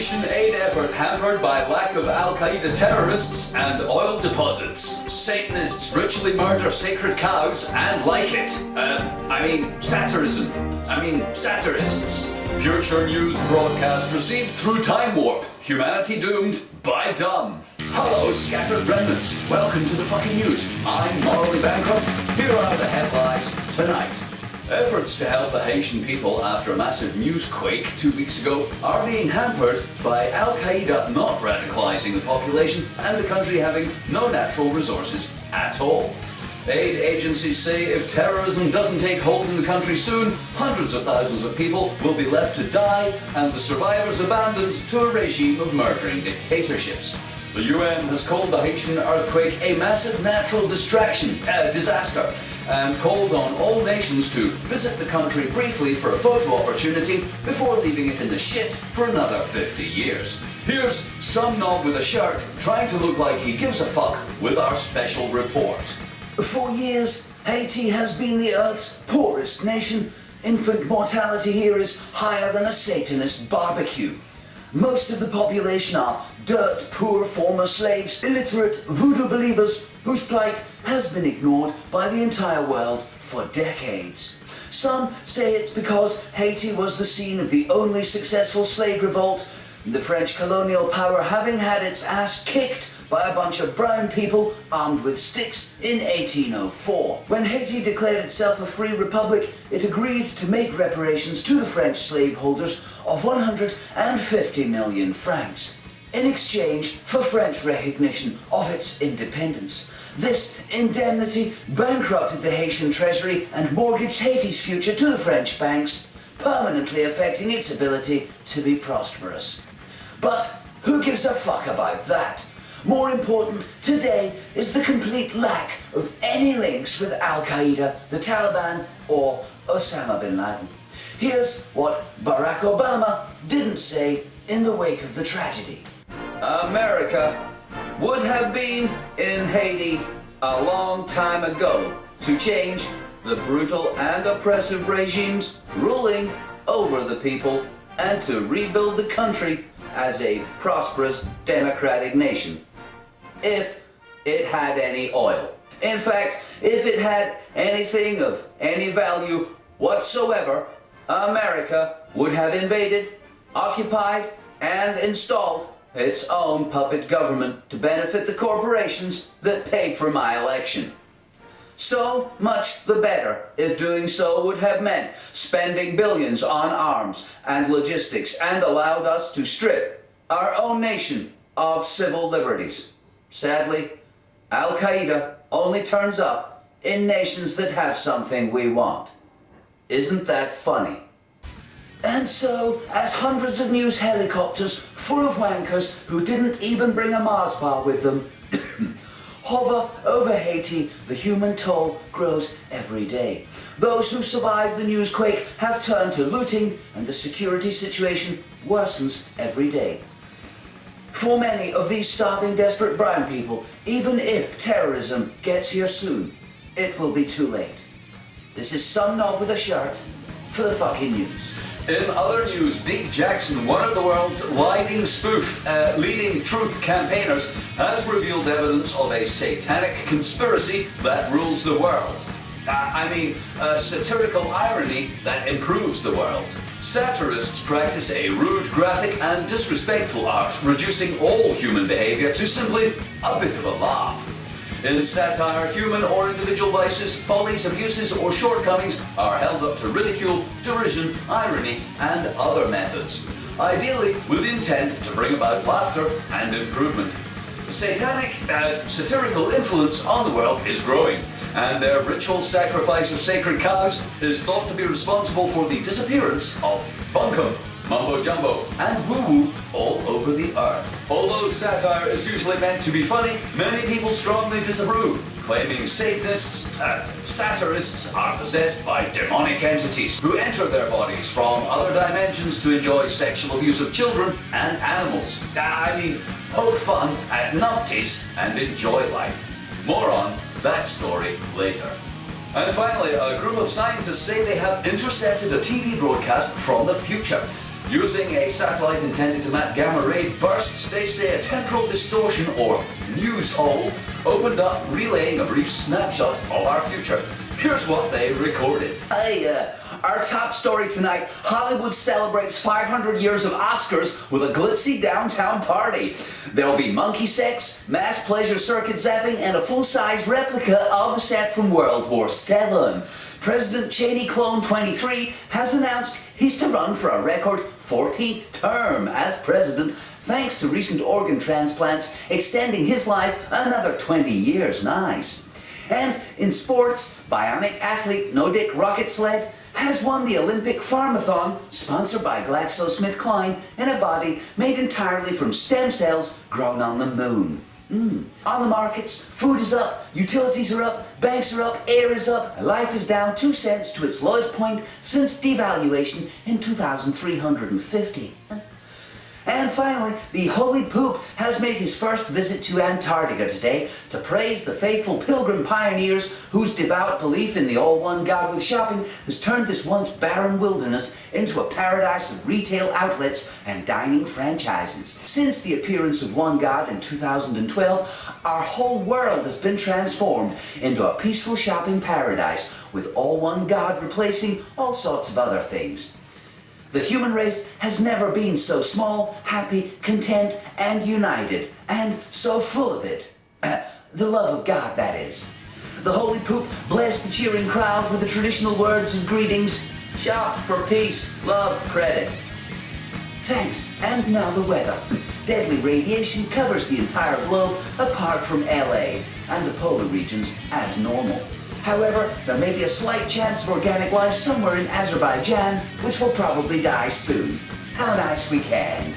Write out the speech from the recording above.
Haitian aid effort hampered by lack of Al-Qaeda terrorists and oil deposits. Satanists ritually murder sacred cows and like it. Satirists. Future news broadcast received through time warp. Humanity doomed by dumb. Hello, scattered remnants. Welcome to the fucking news. I'm morally bankrupt. Here are the headlines tonight. Efforts to help the Haitian people after a massive news quake 2 weeks ago are being hampered by Al-Qaeda not radicalizing the population and the country having no natural resources at all. Aid agencies say if terrorism doesn't take hold in the country soon, hundreds of thousands of people will be left to die and the survivors abandoned to a regime of murdering dictatorships. The UN has called the Haitian earthquake a massive natural disaster and called on all nations to visit the country briefly for a photo opportunity before leaving it in the shit for another 50 years. Here's some knob with a shirt trying to look like he gives a fuck with our special report. For years, Haiti has been the Earth's poorest nation. Infant mortality here is higher than a Satanist barbecue. Most of the population are dirt poor former slaves, illiterate voodoo believers whose plight has been ignored by the entire world for decades. Some say it's because Haiti was the scene of the only successful slave revolt, the French colonial power having had its ass kicked by a bunch of brown people armed with sticks in 1804. When Haiti declared itself a free republic, it agreed to make reparations to the French slaveholders of 150 million francs in exchange for French recognition of its independence. This indemnity bankrupted the Haitian treasury and mortgaged Haiti's future to the French banks, permanently affecting its ability to be prosperous. But who gives a fuck about that? More important today is the complete lack of any links with Al-Qaeda, the Taliban, or Osama bin Laden. Here's what Barack Obama didn't say in the wake of the tragedy. America would have been in Haiti a long time ago to change the brutal and oppressive regimes ruling over the people and to rebuild the country as a prosperous democratic nation. If it had any oil. In fact, if it had anything of any value whatsoever, America would have invaded, occupied, and installed its own puppet government to benefit the corporations that paid for my election. So much the better if doing so would have meant spending billions on arms and logistics and allowed us to strip our own nation of civil liberties. Sadly, Al-Qaeda only turns up in nations that have something we want. Isn't that funny? And so, as hundreds of news helicopters full of wankers who didn't even bring a Mars bar with them hover over Haiti, the human toll grows every day. Those who survived the news quake have turned to looting, and the security situation worsens every day. For many of these starving, desperate brown people, even if terrorism gets here soon, it will be too late. This is some knob with a shirt for the fucking news. In other news, Deke Jackson, one of the world's leading truth campaigners, has revealed evidence of a satanic conspiracy that rules the world. A satirical irony that improves the world. Satirists practice a rude, graphic, and disrespectful art, reducing all human behavior to simply a bit of a laugh. In satire, human or individual vices, follies, abuses, or shortcomings are held up to ridicule, derision, irony, and other methods, ideally with intent to bring about laughter and improvement. Satirical influence on the world is growing, and their ritual sacrifice of sacred cows is thought to be responsible for the disappearance of bunkum, mumbo jumbo, and woo-woo all over the earth. Although satire is usually meant to be funny, many people strongly disapprove, claiming satirists are possessed by demonic entities who enter their bodies from other dimensions to enjoy sexual abuse of children and animals. Poke fun at numpties and enjoy life. More on that story later. And finally, a group of scientists say they have intercepted a TV broadcast from the future. Using a satellite intended to map gamma ray bursts, they say a temporal distortion, or news hole, opened up, relaying a brief snapshot of our future. Here's what they recorded. Our top story tonight, Hollywood celebrates 500 years of Oscars with a glitzy downtown party. There'll be monkey sex, mass pleasure circuit zapping, and a full-size replica of the set from World War VII. President Cheney Clone 23 has announced he's to run for a record 14th term as president, thanks to recent organ transplants extending his life another 20 years. Nice. And in sports, bionic athlete No Dick Rocket Sled has won the Olympic Pharmathon, sponsored by GlaxoSmithKline, in a body made entirely from stem cells grown on the moon. On the markets, food is up, utilities are up, banks are up, air is up, and life is down 2 cents to its lowest point since devaluation in 2350. And finally, the Holy Poop has made his first visit to Antarctica today to praise the faithful pilgrim pioneers whose devout belief in the all-one God with shopping has turned this once barren wilderness into a paradise of retail outlets and dining franchises. Since the appearance of One God in 2012, our whole world has been transformed into a peaceful shopping paradise, with all one God replacing all sorts of other things. The human race has never been so small, happy, content, and united, and so full of it. The love of God, that is. The Holy Poop blessed the cheering crowd with the traditional words of greetings: shop for peace, love, credit. Thanks, and now the weather. Deadly radiation covers the entire globe apart from LA and the polar regions as normal. However, there may be a slight chance of organic life somewhere in Azerbaijan, which will probably die soon. Have a nice weekend.